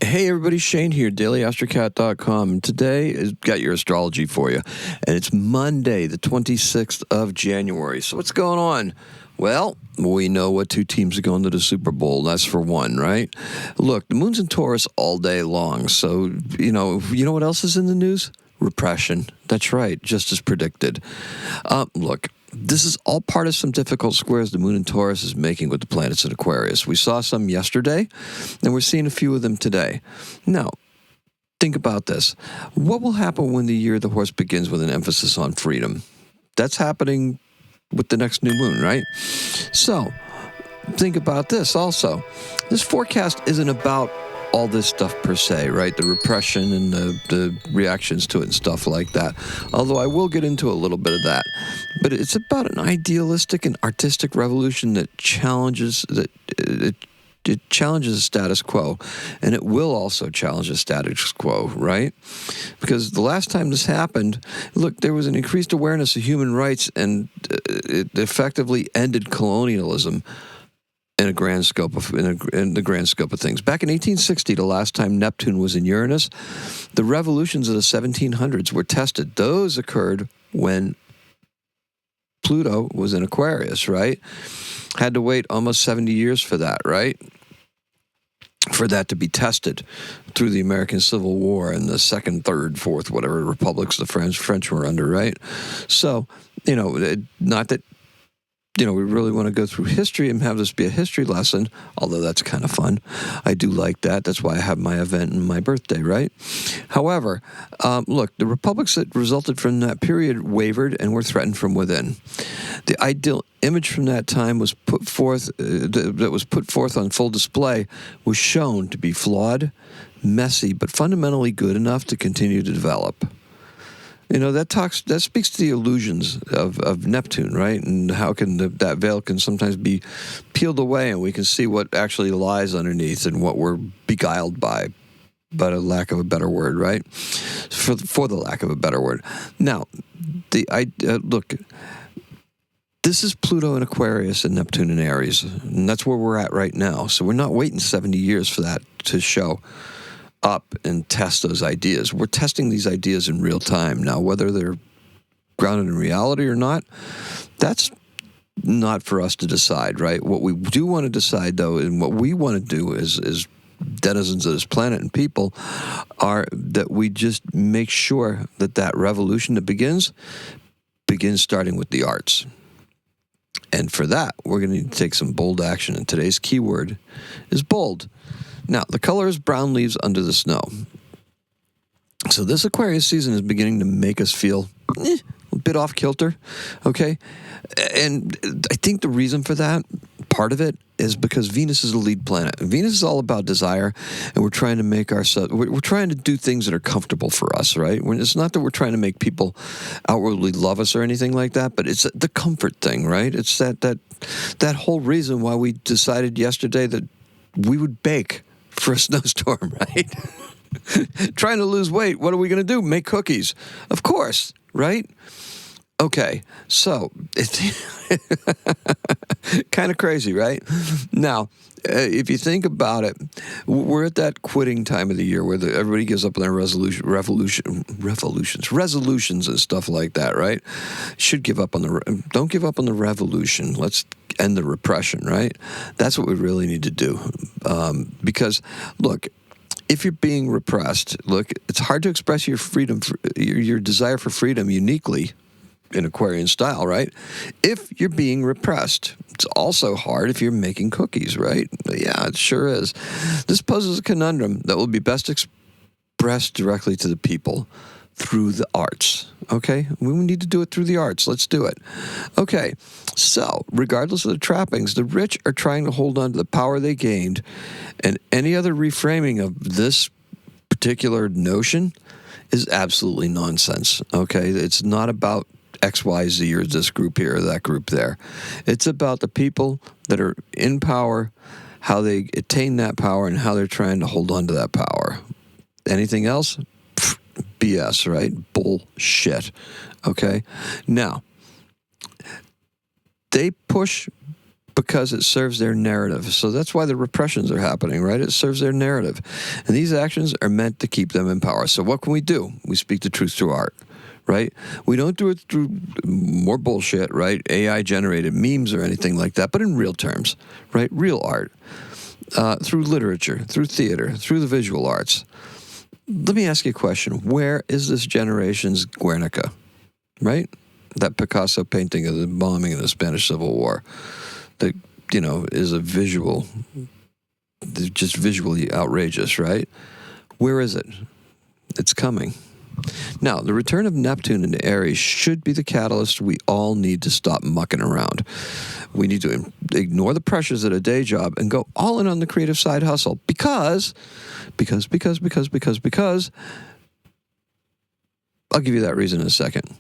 Hey everybody, Shane here, daily-astrocat.com. Today has got your astrology for you, and it's Monday, the 26th of January. So what's going on? Well, we know what two teams are going to the Super Bowl. That's for one, right? Look, the moon's in Taurus all day long, so you know what else is in the news? Repression. That's right, just as predicted. Look, this is all part of some difficult squares the moon in Taurus is making with the planets in Aquarius. We saw some yesterday, and we're seeing a few of them today. Now, think about this. What will happen when the year of the horse begins with an emphasis on freedom? That's happening with the next new moon, right? So, think about this also. This forecast isn't about all this stuff per se, right? The repression and the reactions to it and stuff like that. Although I will get into a little bit of that. But it's about an idealistic and artistic revolution that challenges it challenges the status quo, and it will also challenge the status quo, right? Because the last time this happened, look, there was an increased awareness of human rights, and it effectively ended colonialism in the grand scope of things. Back in 1860, the last time Neptune was in Uranus, the revolutions of the 1700s were tested. Those occurred when Pluto was in Aquarius, right? Had to wait almost 70 years for that, right? For that to be tested through the American Civil War and the second, third, fourth, whatever republics the French were under, right? So, not that we really want to go through history and have this be a history lesson, although that's kind of fun. I do like that. That's why I have my event and my birthday, right? However, look, the republics that resulted from that period wavered and were threatened from within. The ideal image from that time was put forth, that was put forth on full display, was shown to be flawed, messy, but fundamentally good enough to continue to develop. That speaks to the illusions of Neptune, right? And how can that veil can sometimes be peeled away, and we can see what actually lies underneath and what we're beguiled by a lack of a better word, right? For the lack of a better word. Now, look, this is Pluto in Aquarius and Neptune in Aries, and that's where we're at right now. So we're not waiting 70 years for that to show up and test those ideas. We're testing these ideas in real time. Now, whether they're grounded in reality or not, that's not for us to decide, right? What we do want to decide, though, and what we want to do is denizens of this planet and people, are that we just make sure that revolution that begins starting with the arts. And for that, we're going to need to take some bold action, and today's keyword is bold. Now, the color is brown leaves under the snow. So this Aquarius season is beginning to make us feel a bit off kilter, okay? And I think the reason for that, part of it, is because Venus is the lead planet. Venus is all about desire, and we're trying to make ourselves, we're trying to do things that are comfortable for us, right? It's not that we're trying to make people outwardly love us or anything like that, but it's the comfort thing, right? It's that whole reason why we decided yesterday that we would bake for a snowstorm, right? Trying to lose weight. What are we going to do? Make cookies. Of course, right? Okay, so it's kind of crazy, right? Now, if you think about it, we're at that quitting time of the year where everybody gives up on their resolutions and stuff like that, right? Don't give up on the revolution. Let's end the repression, right? That's what we really need to do. Because, look, if you're being repressed, look, it's hard to express your freedom, your desire for freedom uniquely in Aquarian style, right? If you're being repressed. It's also hard if you're making cookies, right? Yeah, it sure is. This poses a conundrum that will be best expressed directly to the people through the arts, okay? We need to do it through the arts. Let's do it. Okay, so regardless of the trappings, the rich are trying to hold on to the power they gained, and any other reframing of this particular notion is absolutely nonsense, okay? It's not about X, Y, Z, or this group here or that group there. It's about the people that are in power, how they attain that power, and how they're trying to hold on to that power. Anything else? BS, right? Bullshit. Okay? Now, they push because it serves their narrative. So that's why the repressions are happening, right? It serves their narrative. And these actions are meant to keep them in power. So what can we do? We speak the truth through art, right? We don't do it through more bullshit, right? AI-generated memes or anything like that, but in real terms, right? Real art. Through literature, through theater, through the visual arts. Let me ask you a question. Where is this generation's Guernica, right? That Picasso painting of the bombing of the Spanish Civil War that, is a visual, just visually outrageous, right? Where is it? It's coming. Now, the return of Neptune into Aries should be the catalyst we all need to stop mucking around. We need to ignore the pressures at a day job and go all in on the creative side hustle because, I'll give you that reason in a second.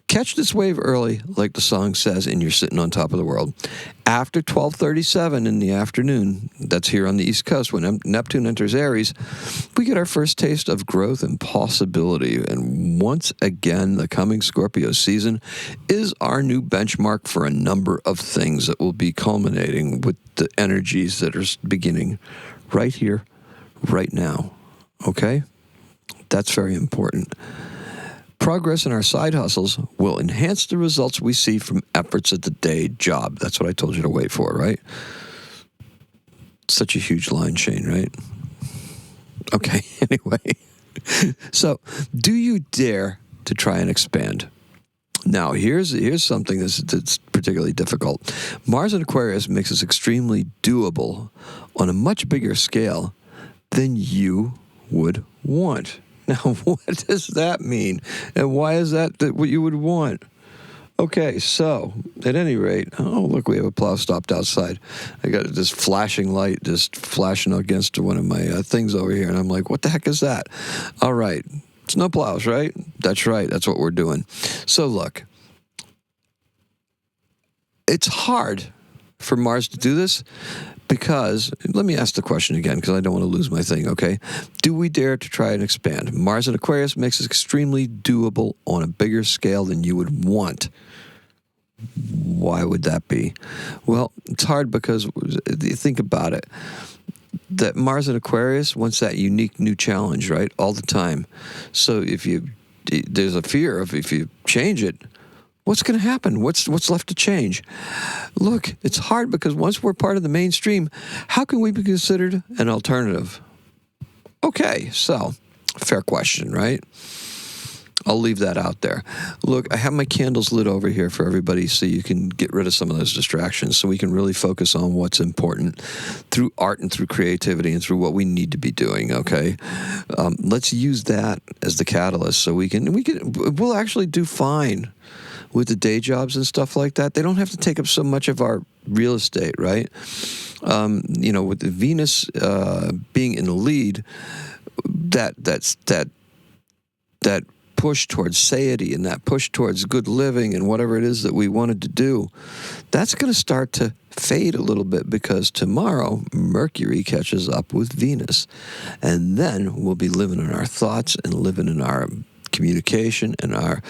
Catch this wave early, like the song says, and you're sitting on top of the world. After 12:37 in the afternoon, that's here on the East Coast, when Neptune enters Aries, we get our first taste of growth and possibility. And once again, the coming Scorpio season is our new benchmark for a number of things that will be culminating with the energies that are beginning right here, right now. Okay? That's very important. Progress in our side hustles will enhance the results we see from efforts at the day job. That's what I told you to wait for, right? Such a huge line, Shane, right? Okay, anyway. So, do you dare to try and expand? Now, here's something that's particularly difficult. Mars in Aquarius makes it extremely doable on a much bigger scale than you would want. Now, what does that mean? And why is that what you would want? Okay, so, at any rate, oh, look, we have a plow stopped outside. I got this flashing light just flashing against one of my things over here, and I'm like, what the heck is that? All right, snow plows, right? That's right, that's what we're doing. So, look, it's hard for Mars to do this because, let me ask the question again because I don't want to lose my thing, okay? Do we dare to try and expand? Mars in Aquarius makes it extremely doable on a bigger scale than you would want. Why would that be? Well, it's hard because, think about it, that Mars in Aquarius wants that unique new challenge, right? All the time. So there's a fear of if you change it, what's going to happen? What's left to change? Look, it's hard because once we're part of the mainstream, how can we be considered an alternative? Okay, so, fair question, right? I'll leave that out there. Look, I have my candles lit over here for everybody so you can get rid of some of those distractions so we can really focus on what's important through art and through creativity and through what we need to be doing, okay? Let's use that as the catalyst so we'll actually do fine with the day jobs and stuff like that. They don't have to take up so much of our real estate, right? With the Venus being in the lead, that push towards satiety and that push towards good living and whatever it is that we wanted to do, that's going to start to fade a little bit because tomorrow Mercury catches up with Venus. And then we'll be living in our thoughts and living in our communication and our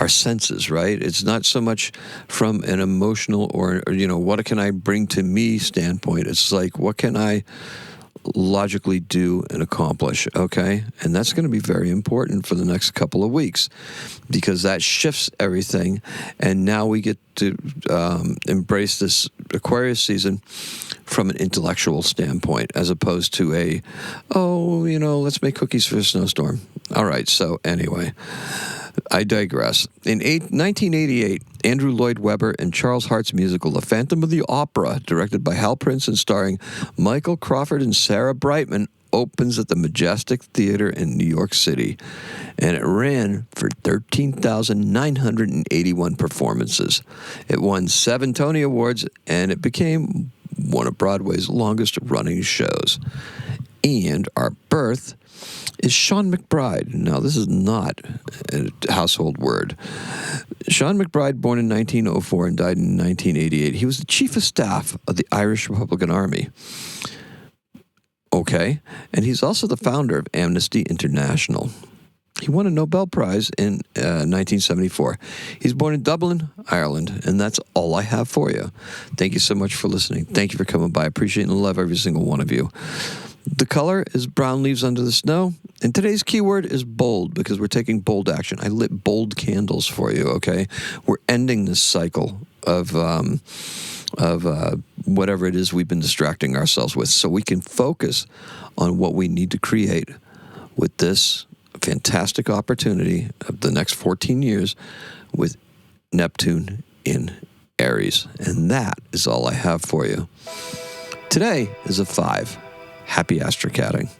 senses, right? It's not so much from an emotional or what can I bring to me standpoint. It's like, what can I logically do and accomplish, okay? And that's going to be very important for the next couple of weeks because that shifts everything. And now we get to embrace this Aquarius season from an intellectual standpoint as opposed to let's make cookies for a snowstorm. All right, so anyway, I digress. In 1988, Andrew Lloyd Webber and Charles Hart's musical The Phantom of the Opera, directed by Hal Prince and starring Michael Crawford and Sarah Brightman, opens at the Majestic Theater in New York City. And it ran for 13,981 performances. It won 7 Tony Awards, and it became one of Broadway's longest-running shows. And our birth is Sean McBride. Now, this is not a household word. Sean McBride, born in 1904 and died in 1988. He was the chief of staff of the Irish Republican Army. Okay. And he's also the founder of Amnesty International. He won a Nobel Prize in 1974. He's born in Dublin, Ireland, and that's all I have for you. Thank you so much for listening. Thank you for coming by. I appreciate and love every single one of you. The color is brown leaves under the snow, and today's keyword is bold, because we're taking bold action. I lit bold candles for you, okay? We're ending this cycle of whatever it is we've been distracting ourselves with, so we can focus on what we need to create with this fantastic opportunity of the next 14 years with Neptune in Aries. And that is all I have for you. Today is a 5. Happy astrocatting.